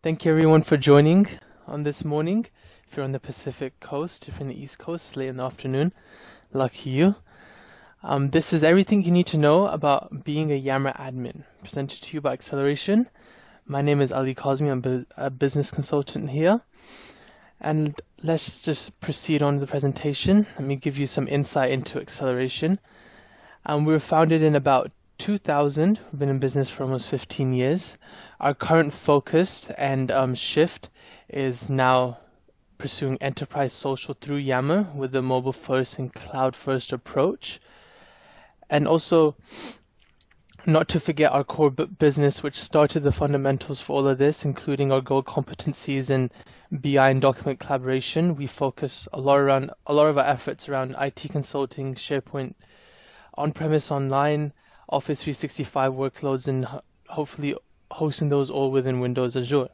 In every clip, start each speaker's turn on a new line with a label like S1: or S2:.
S1: Thank you everyone for joining on this morning. If you're on the Pacific Coast, if you're in the East Coast, late in the afternoon, lucky you. This is everything you need to know about being a Yammer admin, presented to you by Xelleration. My name is Ali Kazmi, I'm a business consultant here. And let's just proceed on to the presentation. Let me give you some insight into Xelleration. We were founded in about 2000. We've been in business for almost 15 years. Our current focus and shift is now pursuing enterprise social through Yammer with a mobile first and cloud first approach. And also, not to forget our core business, which started the fundamentals for all of this, including our goal competencies in BI and document collaboration. We focus a lot of our efforts around IT consulting, SharePoint, on-premise, online, Office 365 workloads, and hopefully hosting those all within Windows Azure.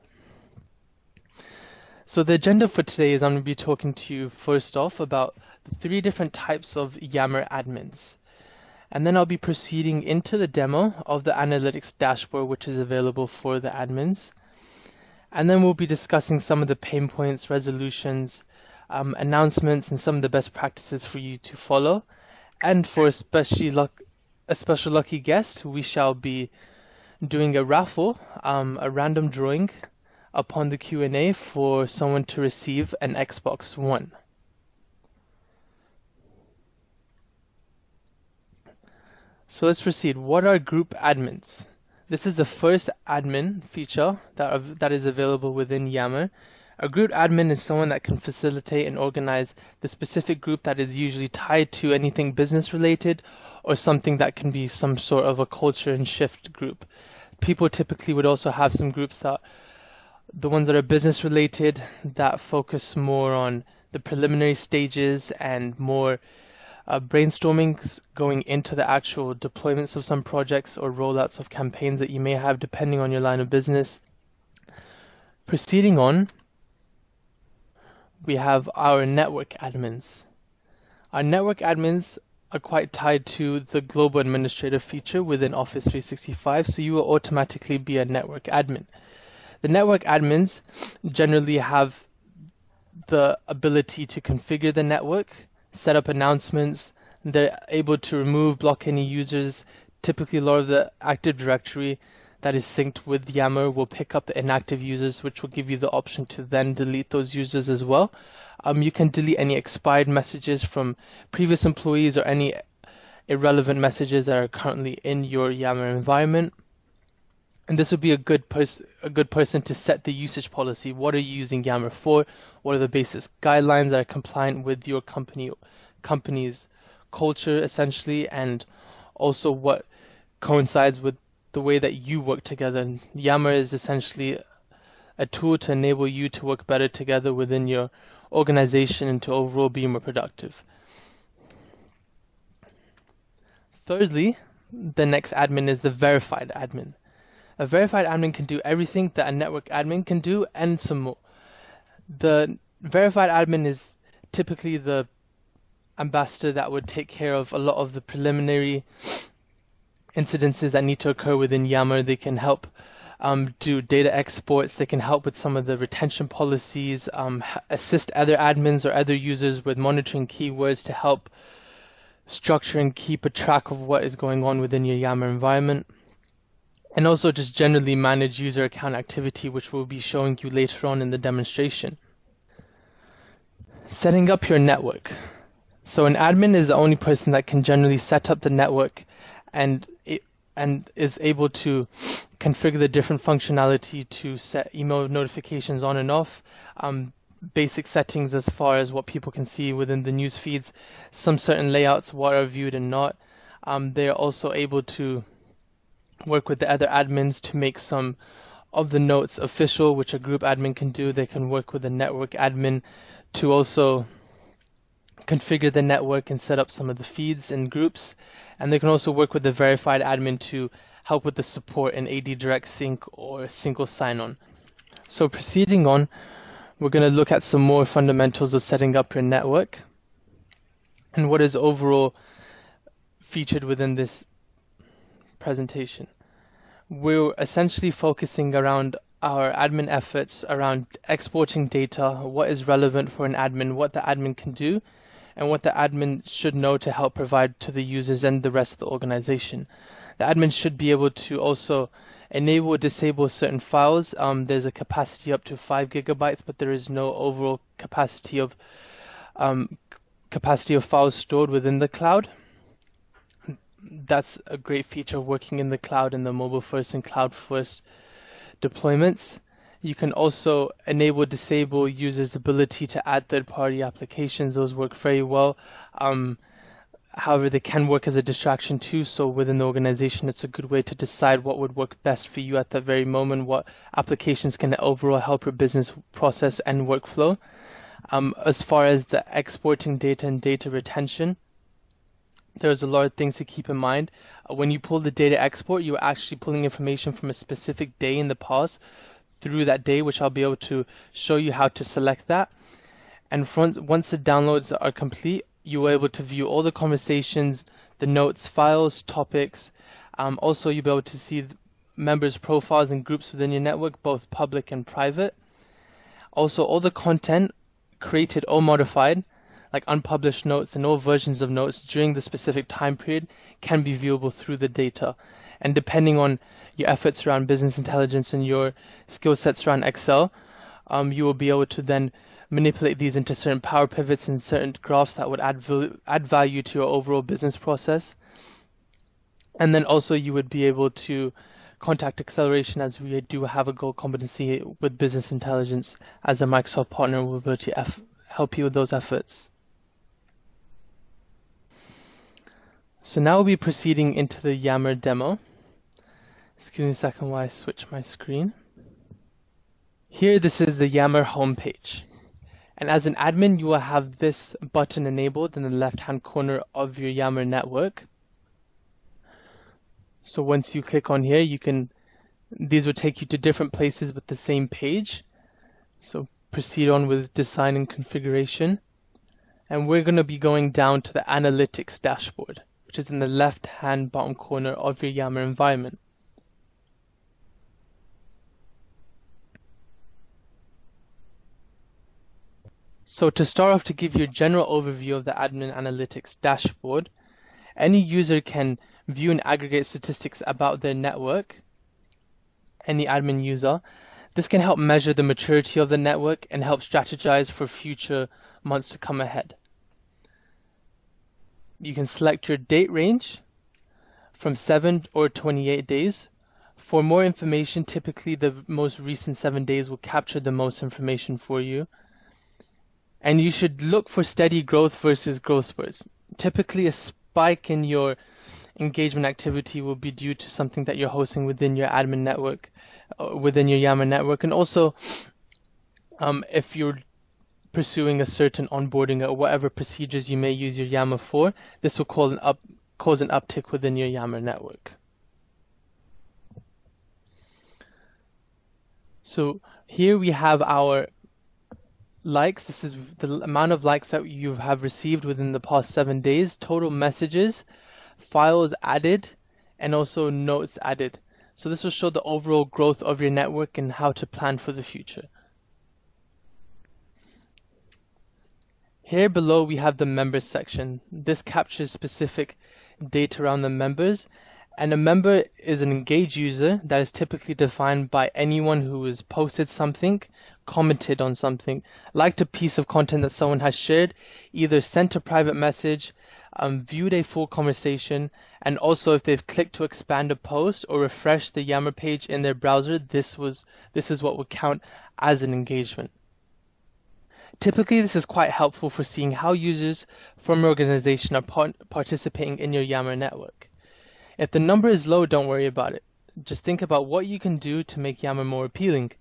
S1: So the agenda for today is I'm going to be talking to you first off about the 3 different types of Yammer admins. And then I'll be proceeding into the demo of the analytics dashboard, which is available for the admins. And then we'll be discussing some of the pain points, resolutions, announcements, and some of the best practices for you to follow. And for a special lucky guest, we shall be doing a raffle, a random drawing upon the Q&A for someone to receive an Xbox One. So let's proceed. What are group admins? This is the first admin feature that is available within Yammer. A group admin is someone that can facilitate and organize the specific group that is usually tied to anything business related or something that can be some sort of a culture and shift group. People typically would also have some groups that, the ones that are business related, that focus more on the preliminary stages and more brainstorming going into the actual deployments of some projects or rollouts of campaigns that you may have depending on your line of business. Proceeding on, we have our network admins. Our network admins are quite tied to the global administrator feature within Office 365, so you will automatically be a network admin. The network admins generally have the ability to configure the network, set up announcements. They're able to remove, block any users. Typically, a lot of the Active Directory that is synced with Yammer will pick up the inactive users, which will give you the option to then delete those users as well. You can delete any expired messages from previous employees or any irrelevant messages that are currently in your Yammer environment. And this would be a good person to set the usage policy. What are you using Yammer for? What are the basic guidelines that are compliant with your company's culture, essentially, and also what coincides with the way that you work together. And Yammer is essentially a tool to enable you to work better together within your organization and to overall be more productive. Thirdly, the next admin is the verified admin. A verified admin can do everything that a network admin can do and some more. The verified admin is typically the ambassador that would take care of a lot of the preliminary incidences that need to occur within Yammer. They can help do data exports. They can help with some of the retention policies, assist other admins or other users with monitoring keywords to help structure and keep a track of what is going on within your Yammer environment. And also just generally manage user account activity, which we'll be showing you later on in the demonstration. Setting up your network. So an admin is the only person that can generally set up the network and is able to configure the different functionality to set email notifications on and off, basic settings as far as what people can see within the news feeds, some certain layouts, what are viewed and not. They are also able to work with the other admins to make some of the notes official, which a group admin can do. They can work with a network admin to also configure the network and set up some of the feeds and groups. And they can also work with the verified admin to help with the support in AD Direct Sync or single sign-on. So proceeding on, we're going to look at some more fundamentals of setting up your network and what is overall featured within this presentation. We're essentially focusing around our admin efforts around exporting data, what is relevant for an admin, what the admin can do, and what the admin should know to help provide to the users and the rest of the organization. The admin should be able to also enable or disable certain files. There's a capacity up to 5 gigabytes, but there is no overall capacity of files stored within the cloud. That's a great feature working in the cloud in the mobile first and cloud first deployments. You can also enable, disable users' ability to add third-party applications. Those work very well. However, they can work as a distraction too. So within the organization, it's a good way to decide what would work best for you at that very moment, what applications can overall help your business process and workflow. As far as the exporting data and data retention, there's a lot of things to keep in mind. When you pull the data export, you're actually pulling information from a specific day in the past through that day, which I'll be able to show you how to select that. And once the downloads are complete, you are able to view all the conversations, the notes, files, topics. Also, you'll be able to see members' profiles and groups within your network, both public and private. Also, all the content created or modified, like unpublished notes and all versions of notes during the specific time period, can be viewable through the data. And depending on your efforts around business intelligence and your skill sets around Excel, you will be able to then manipulate these into certain power pivots and certain graphs that would add value to your overall business process. And then also you would be able to contact Xelleration, as we do have a gold competency with business intelligence as a Microsoft partner. We'll be able to help you with those efforts. So now we'll be proceeding into the Yammer demo. Excuse me a second while I switch my screen. Here, this is the Yammer homepage. And as an admin, you will have this button enabled in the left-hand corner of your Yammer network. So once you click on here, these will take you to different places with the same page. So proceed on with design and configuration. And we're going to be going down to the analytics dashboard, which is in the left-hand bottom corner of your Yammer environment. So to start off, to give you a general overview of the admin analytics dashboard, any user can view and aggregate statistics about their network, any admin user. This can help measure the maturity of the network and help strategize for future months to come ahead. You can select your date range from 7 or 28 days. For more information, typically the most recent 7 days will capture the most information for you. And you should look for steady growth versus growth spurts. Typically a spike in your engagement activity will be due to something that you're hosting within your admin network, within your Yammer network. And also, if you're pursuing a certain onboarding or whatever procedures you may use your Yammer for, this will cause an uptick within your Yammer network. So here we have our likes. This is the amount of likes that you have received within the past 7 days, total messages, files added, and also notes added. So this will show the overall growth of your network and how to plan for the future. Here below we have the members section. This captures specific data around the members, and a member is an engaged user that is typically defined by anyone who has posted something, commented on something, liked a piece of content that someone has shared, either sent a private message, viewed a full conversation, and also if they've clicked to expand a post or refresh the Yammer page in their browser, this is what would count as an engagement. Typically, this is quite helpful for seeing how users from your organization are participating in your Yammer network. If the number is low, don't worry about it. Just think about what you can do to make Yammer more appealing.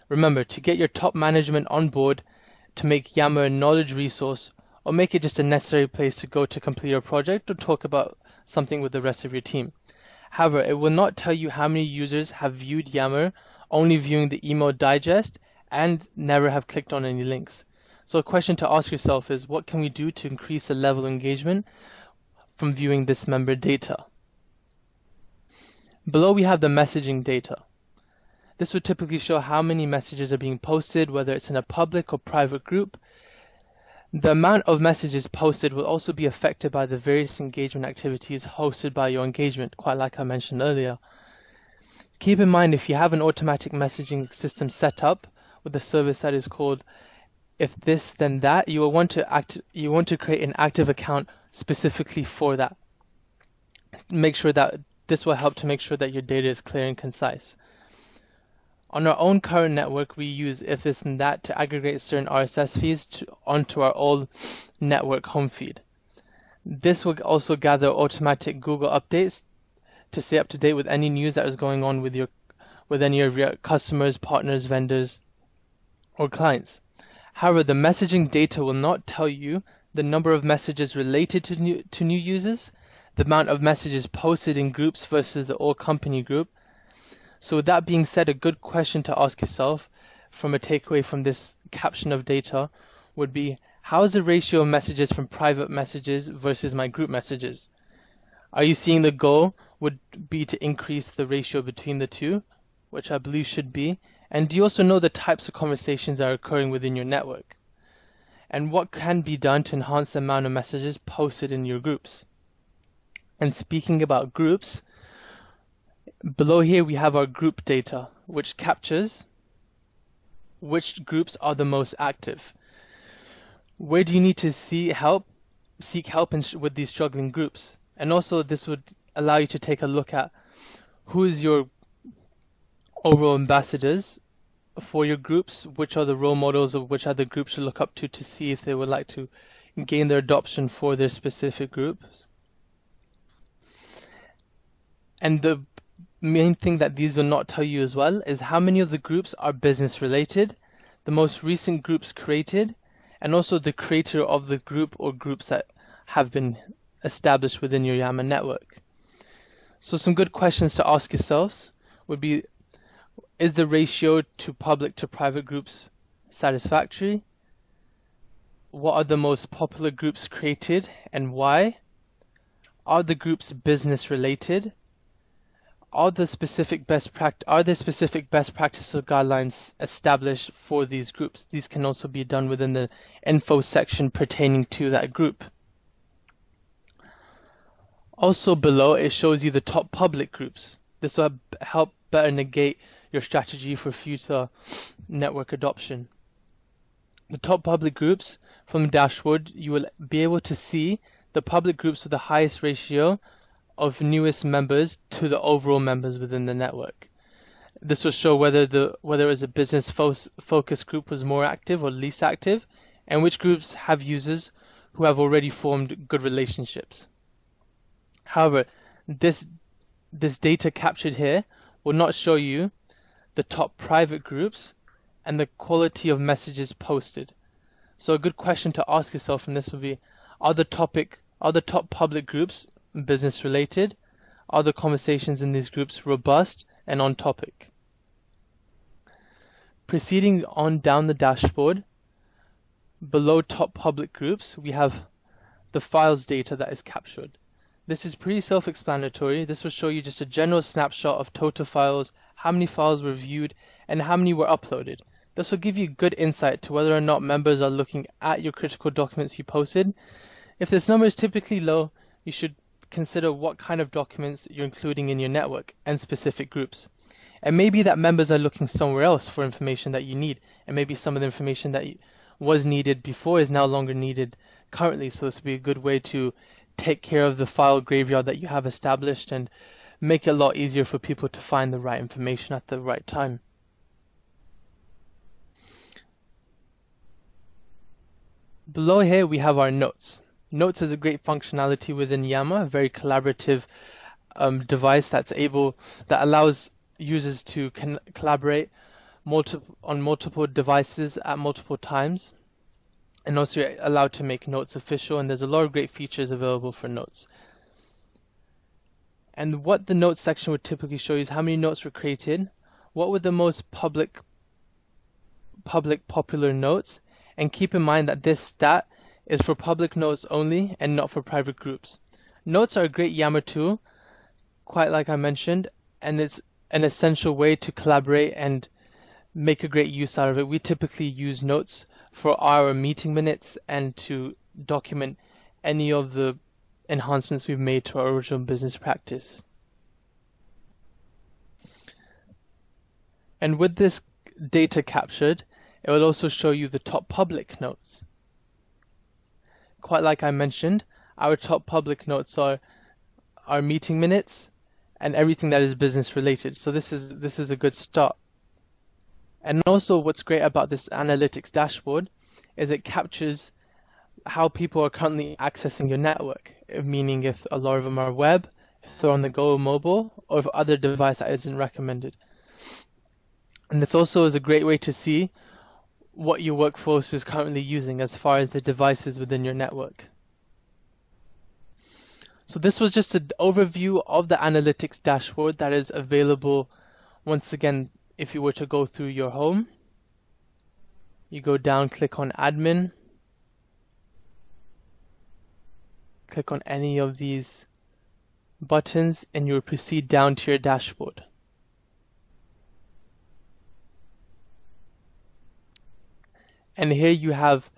S1: Remember, to get your top management on board, to make Yammer a knowledge resource, or make it just a necessary place to go to complete your project or talk about something with the rest of your team. However, it will not tell you how many users have viewed Yammer, only viewing the email digest, and never have clicked on any links. So a question to ask yourself is, what can we do to increase the level of engagement from viewing this member data? Below we have the messaging data. This would typically show how many messages are being posted, whether it's in a public or private group. The amount of messages posted will also be affected by the various engagement activities hosted by your engagement, quite like I mentioned earlier. Keep in mind, if you have an automatic messaging system set up with a service that is called if this then that, you will want to create an active account specifically for that. Make sure that this will help to make sure that your data is clear and concise. On our own current network, we use if this and that to aggregate certain RSS feeds onto our old network home feed. This will also gather automatic Google updates to stay up to date with any news that is going on with any of your customers, partners, vendors, or clients. However, the messaging data will not tell you the number of messages related to new users, the amount of messages posted in groups versus the all company group. So with that being said, a good question to ask yourself from a takeaway from this caption of data would be, how is the ratio of messages from private messages versus my group messages? Are you seeing the goal would be to increase the ratio between the two, which I believe should be? And do you also know the types of conversations that are occurring within your network? And what can be done to enhance the amount of messages posted in your groups? And speaking about groups, below here we have our group data, which captures which groups are the most active. Where do you need to seek help with these struggling groups? And also this would allow you to take a look at who is your overall ambassadors for your groups, which are the role models of which other groups should look up to see if they would like to gain their adoption for their specific groups. And the main thing that these will not tell you as well is how many of the groups are business related, the most recent groups created, and also the creator of the group or groups that have been established within your Yammer network. So some good questions to ask yourselves would be, is the ratio to public to private groups satisfactory? What are the most popular groups created and why? Are the groups business related? Are there specific best practice or guidelines established for these groups? These can also be done within the info section pertaining to that group. Also below, it shows you the top public groups. This will help better negate your strategy for future network adoption. The top public groups from the dashboard, you will be able to see the public groups with the highest ratio of newest members to the overall members within the network. This will show whether it was a business focus group was more active or least active, and which groups have users who have already formed good relationships. However, this data captured here will not show you the top private groups and the quality of messages posted. So a good question to ask yourself from this would be, are the top public groups business related? Are the conversations in these groups robust and on topic? Proceeding on down the dashboard, below top public groups, we have the files data that is captured. This is pretty self-explanatory. This will show you just a general snapshot of total files, how many files were viewed, and how many were uploaded. This will give you good insight to whether or not members are looking at your critical documents you posted. If this number is typically low, you should consider what kind of documents you're including in your network and specific groups. It may be that members are looking somewhere else for information that you need, and maybe some of the information that was needed before is no longer needed currently, so this would be a good way to take care of the file graveyard that you have established and make it a lot easier for people to find the right information at the right time. Below here we have our notes. Notes is a great functionality within Yammer, a very collaborative device that allows users to collaborate on multiple devices at multiple times, and also allowed to make notes official, and there's a lot of great features available for notes. And what the notes section would typically show you is how many notes were created, what were the most popular notes, and keep in mind that this stat is for public notes only and not for private groups. Notes are a great Yammer tool, quite like I mentioned, and it's an essential way to collaborate and make a great use out of it. We typically use notes for our meeting minutes and to document any of the enhancements we've made to our original business practice. And with this data captured, it will also show you the top public notes. Quite like I mentioned, our top public notes are our meeting minutes and everything that is business related. So this is a good start. And also what's great about this analytics dashboard is it captures how people are currently accessing your network, meaning if a lot of them are web, if they're on the go mobile, or if other device that isn't recommended. And this also is a great way to see what your workforce is currently using as far as the devices within your network. So this was just an overview of the analytics dashboard that is available. Once again, if you were to go through your home, you go down, click on admin, click on any of these buttons, and you will proceed down to your dashboard. And here you have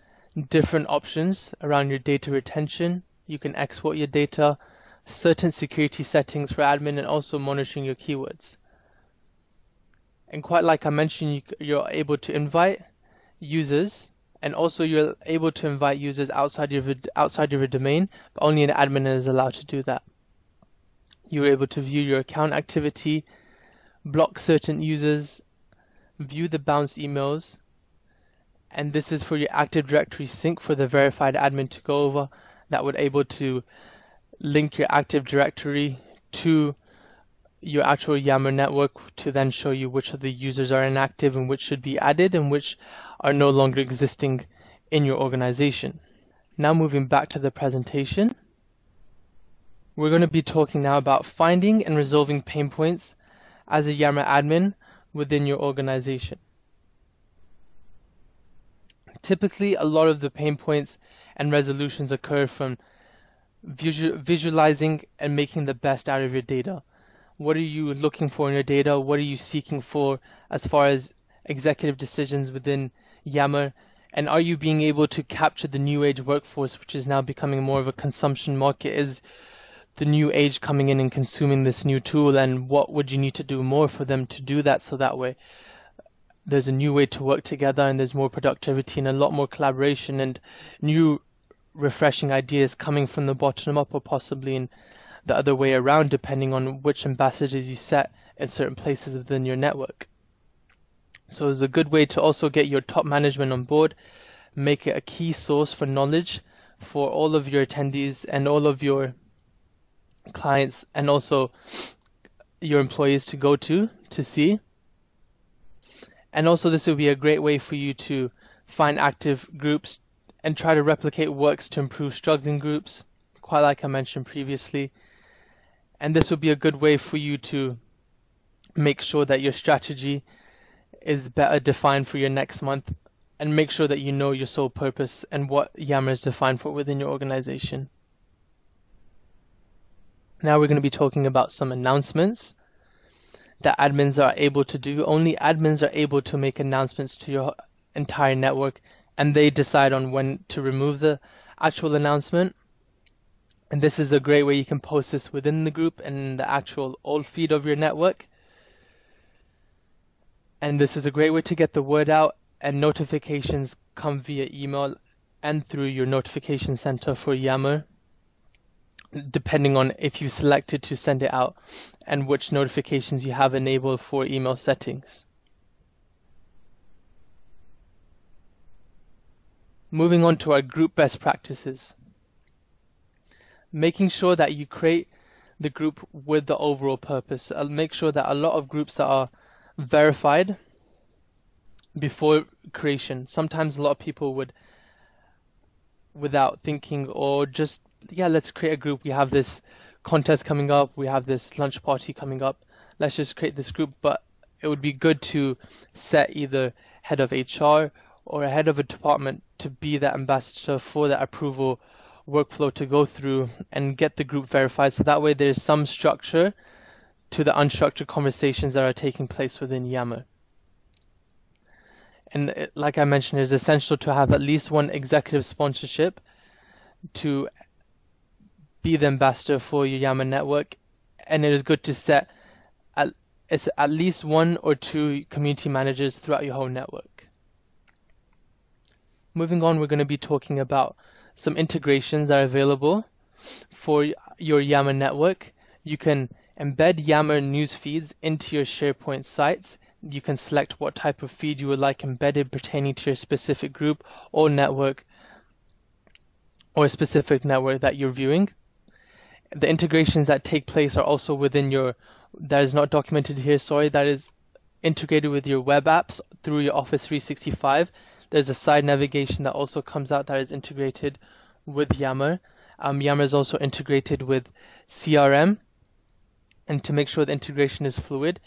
S1: different options around your data retention. You can export your data, certain security settings for admin, and also monitoring your keywords. And quite like I mentioned, you're able to invite users, and also you're able to invite users outside of your domain, but only an admin is allowed to do that. You're able to view your account activity, block certain users, view the bounced emails, and this is for your Active Directory sync for the verified admin to go over. That would able to link your Active Directory to your actual Yammer network to then show you which of the users are inactive and which should be added and which are no longer existing in your organization. Now moving back to the presentation, we're going to be talking now about finding and resolving pain points as a Yammer admin within your organization. Typically, a lot of the pain points and resolutions occur from visualizing and making the best out of your data. What are you looking for in your data? What are you seeking for as far as executive decisions within Yammer? And are you being able to capture the new age workforce, which is now becoming more of a consumption market? Is the new age coming in and consuming this new tool? And what would you need to do more for them to do that, so that way there's a new way to work together and there's more productivity and a lot more collaboration and new refreshing ideas coming from the bottom up, or possibly in the other way around, depending on which ambassadors you set in certain places within your network. So it's a good way to also get your top management on board, make it a key source for knowledge for all of your attendees and all of your clients, and also your employees to go to see. And also this will be a great way for you to find active groups and try to replicate works to improve struggling groups, quite like I mentioned previously. And this will be a good way for you to make sure that your strategy is better defined for your next month, and make sure that you know your sole purpose and what Yammer is defined for within your organization. Now we're going to be talking about some announcements that admins are able to do. Only admins are able to make announcements to your entire network, and they decide on when to remove the actual announcement. And this is a great way you can post this within the group and the actual old feed of your network. And this is a great way to get the word out, and notifications come via email and through your notification center for Yammer, depending on if you selected to send it out and which notifications you have enabled for email settings. Moving on to our group best practices. Making sure that you create the group with the overall purpose. Make sure that a lot of groups that are verified before creation. Sometimes a lot of people would, without thinking, or just, yeah, let's create a group. We have this contest coming up. We have this lunch party coming up. Let's just create this group. But it would be good to set either head of HR or a head of a department to be that ambassador for that approval workflow to go through and get the group verified. So that way there's some structure to the unstructured conversations that are taking place within Yammer. And like I mentioned, it is essential to have at least one executive sponsorship to be the ambassador for your Yammer network, and it is good to set at least 1 or 2 community managers throughout your whole network. Moving on, we're going to be talking about some integrations that are available for your Yammer network. You can embed Yammer news feeds into your SharePoint sites. You can select what type of feed you would like embedded pertaining to your specific group or network, or a specific network that you're viewing. The integrations that take place are also within your, that is not documented here, sorry, that is integrated with your web apps through your Office 365. There's a side navigation that also comes out that is integrated with Yammer. Yammer is also integrated with CRM, and to make sure the integration is fluid,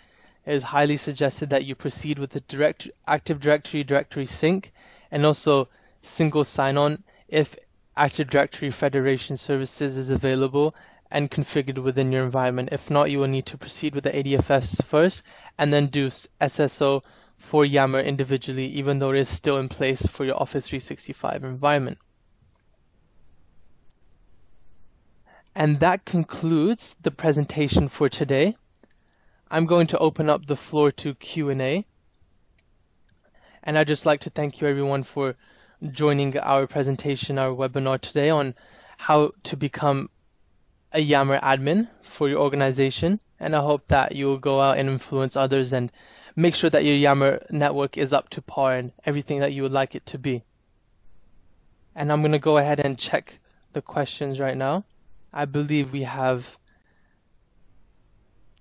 S1: it is highly suggested that you proceed with the Active Directory sync, and also single sign-on if Active Directory Federation services is available and configured within your environment. If not, you will need to proceed with the ADFS first and then do SSO for Yammer individually, even though it is still in place for your Office 365 environment. And that concludes the presentation for today. I'm going to open up the floor to Q&A. And I'd just like to thank you everyone for joining our presentation, our webinar today on how to become a Yammer admin for your organization. And I hope that you will go out and influence others and make sure that your Yammer network is up to par and everything that you would like it to be. And I'm going to go ahead and check the questions right now. I believe we have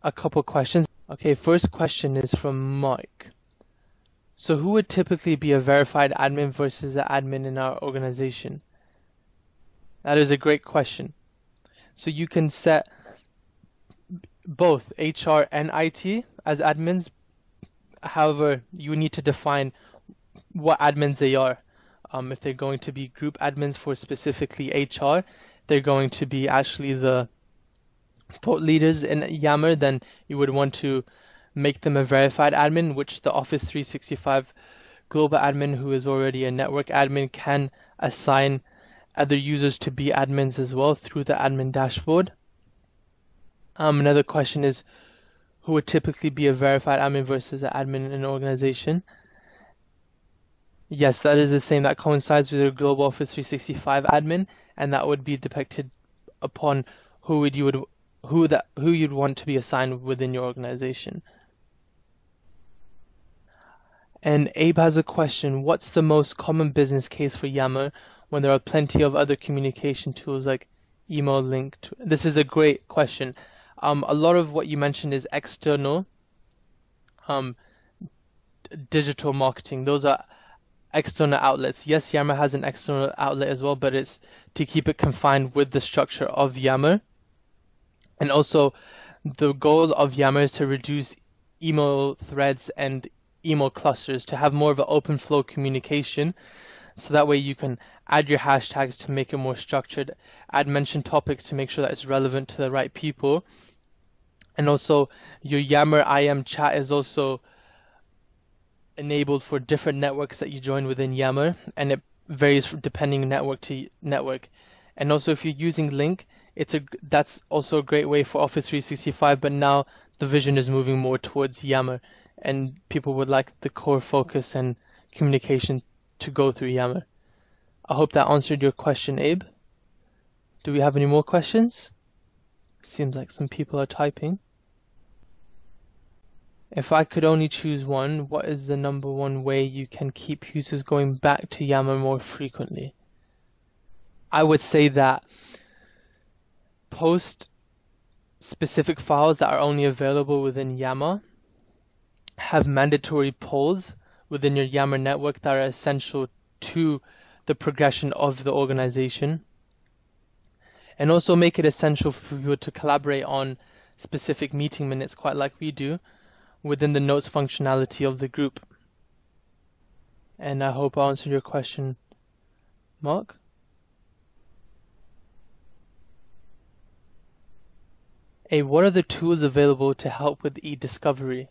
S1: a couple questions. Okay, first question is from Mike. So who would typically be a verified admin versus an admin in our organization? That is a great question. So you can set both HR and IT as admins. However, you need to define what admins they are. If they're going to be group admins for specifically HR, they're going to be actually the thought leaders in Yammer, then you would want to make them a verified admin, which the Office 365 global admin, who is already a network admin, can assign other users to be admins as well through the admin dashboard. Another question is, who would typically be a verified admin versus an admin in an organization? Yes, that is the same. That coincides with your global Office 365 admin, and that would be depicted upon who you'd want to be assigned within your organization. And Abe has a question. What's the most common business case for Yammer when there are plenty of other communication tools like email, link? This is a great question. A lot of what you mentioned is external digital marketing. Those are external outlets. Yes, Yammer has an external outlet as well, but it's to keep it confined with the structure of Yammer. And also, the goal of Yammer is to reduce email threads and email clusters, to have more of an open flow communication, so that way you can add your hashtags to make it more structured, add mention topics to make sure that it's relevant to the right people. And also, your Yammer IM chat is also enabled for different networks that you join within Yammer, and it varies depending network to network. And also, if you're using Link, that's also a great way for Office 365, but now the vision is moving more towards Yammer, and people would like the core focus and communication to go through Yammer. I hope that answered your question, Abe. Do we have any more questions? Seems like some people are typing. If I could only choose one, what is the number one way you can keep users going back to Yammer more frequently? I would say that post specific files that are only available within Yammer, have mandatory polls within your Yammer network that are essential to the progression of the organization, and also make it essential for you to collaborate on specific meeting minutes, quite like we do, within the notes functionality of the group. And I hope I answered your question, Mark. What are the tools available to help with e-discovery?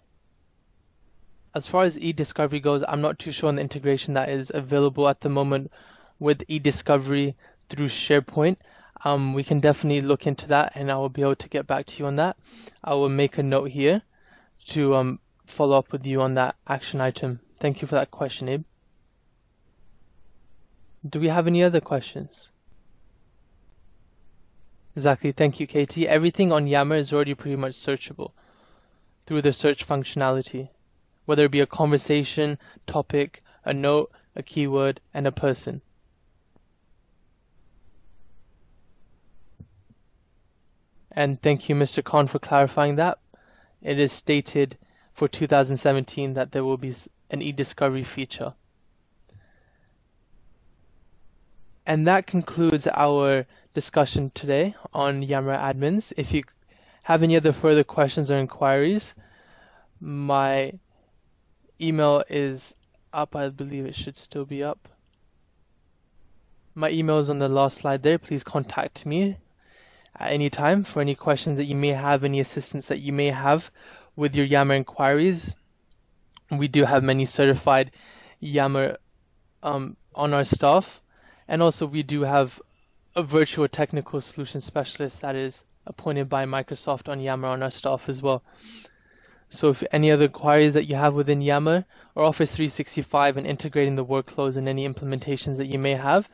S1: As far as e-discovery goes, I'm not too sure on the integration that is available at the moment with e-discovery through SharePoint. We can definitely look into that, and I will be able to get back to you on that. I will make a note here to follow up with you on that action item. Thank you for that question, Abe. Do we have any other questions? Exactly, thank you, Katie. Everything on Yammer is already pretty much searchable through the search functionality, whether it be a conversation, topic, a note, a keyword, and a person. And thank you, Mr. Khan, for clarifying that. It is stated for 2017 that there will be an e-discovery feature. And that concludes our discussion today on Yammer Admins. If you have any other further questions or inquiries, my email is up. I believe it should still be up. My email is on the last slide there. Please contact me at any time for any questions that you may have, any assistance that you may have with your Yammer inquiries. We do have many certified Yammer on our staff, and also we do have a virtual technical solution specialist that is appointed by Microsoft on Yammer on our staff as well. So if any other queries that you have within Yammer or Office 365 and integrating the workflows and any implementations that you may have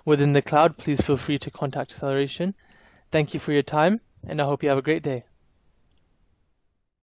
S1: within the cloud, please feel free to contact Xelleration. Thank you for your time, and I hope you have a great day.